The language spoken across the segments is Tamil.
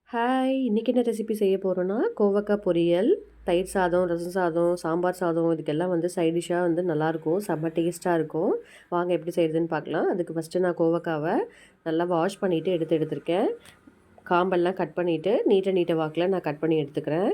ஹாய்! இன்னைக்கு என்ன ரெசிபி செய்ய போறோம்னா, கோவக்காய் பொரியல், தயிர் சாதம், ரசம் சாதம், சாம்பார் சாதம் இதுக்கெல்லாம் வந்து சைட் டிஷ்ஷா வந்து நல்லாயிருக்கும். செம்ம டேஸ்ட்டா இருக்கும். வாங்க எப்படி செய்றதுன்னு பார்க்கலாம். அதுக்கு ஃபஸ்ட்டு நான் கோவக்காவ நல்லா வாஷ் பண்ணிவிட்டு எடுத்திருக்கேன். காம்பெல்லாம் கட் பண்ணிவிட்டு நீட்ட வாக்கில் நான் கட் பண்ணி எடுத்துக்கிறேன்.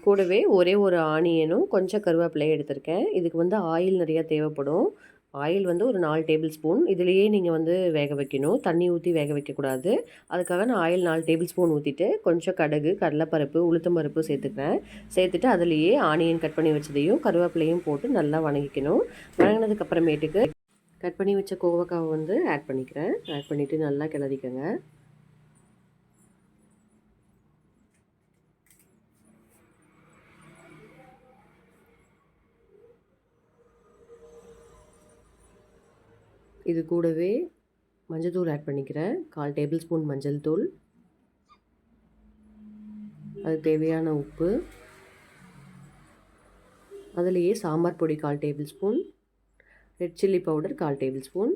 கூடவே ஒரே ஒரு ஆனியனும், கொஞ்சம் கருவேப்பிலையும் எடுத்திருக்கேன். இதுக்கு வந்து ஆயில் நிறையா தேவைப்படும். ஆயில் வந்து ஒரு 4 டேபிள் ஸ்பூன். இதுலேயே நீங்கள் வந்து வேக வைக்கணும். தண்ணி ஊற்றி வேக வைக்கக்கூடாது. அதுக்காக நான் ஆயில் 4 டேபிள் ஸ்பூன் ஊற்றிட்டு, கொஞ்சம் கடுகு, கடலைப்பருப்பு, உளுத்தம் பருப்பு சேர்த்துக்கிறேன். சேர்த்துட்டு அதுலேயே ஆனியன் கட் பண்ணி வச்சதையும், கருவேப்பிலையும் போட்டு நல்லா வணங்கிக்கணும். வணங்கினதுக்கப்புறமேட்டுக்கு கட் பண்ணி வச்ச கோவக்காவை வந்து ஆட் பண்ணிக்கிறேன். ஆட் பண்ணிவிட்டு நல்லா கிளறிக்கங்க. இது கூடவே மஞ்சள் ஆட் பண்ணிக்கிறேன். 1/4 டேபிள் ஸ்பூன் மஞ்சள் தூள், அதுக்கு தேவையான உப்பு, அதுலேயே சாம்பார் பொடி 1/4 table spoon, red chilli powder 1/4 table spoon,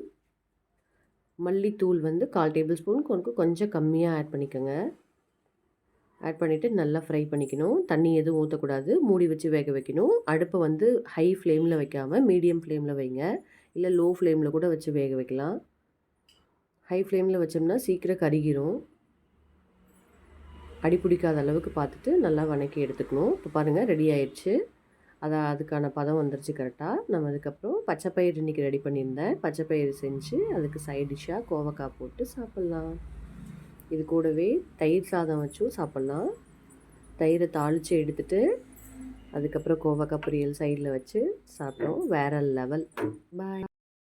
மல்லித்தூள் வந்து 1/4 டேபிள் ஸ்பூன் கொஞ்சம் கம்மியாக ஆட் பண்ணிக்கோங்க. ஆட் பண்ணிவிட்டு நல்லா ஃப்ரை பண்ணிக்கணும். தண்ணி எதுவும் ஊற்றக்கூடாது. மூடி வச்சு வேக வைக்கணும். அடுப்பை வந்து ஹை ஃப்ளேமில் வைக்காமல் மீடியம் ஃப்ளேமில் வைங்க. இல்லை லோ ஃப்ளேமில் கூட வச்சு வேக வைக்கலாம். ஹை ஃப்ளேமில் வச்சோம்னா சீக்கிரம் கருகிரும். அடி பிடிக்காத அளவுக்கு பார்த்துட்டு நல்லா வதக்கி எடுத்துக்கணும். இப்போ பாருங்கள் ரெடி ஆயிடுச்சு. அதுக்கான பதம் வந்துருச்சு கரெக்டாக. நம்ம அதுக்கப்புறம் பச்சைப்பயிறு இன்றைக்கி ரெடி பண்ணியிருந்தேன். பச்சைப்பயிறு செஞ்சு அதுக்கு சைட் டிஷ்ஷாக கோவக்காய் போட்டு சாப்பிட்லாம். இது கூடவே தயிர் சாதம் வச்சும் சாப்பிட்லாம். தயிரை தாளித்து எடுத்துட்டு அதுக்கப்புறம் கோவக்காய் பொரியல் சைடில் வச்சு சாப்பிட்டோம். வேறு லெவல். பாய்.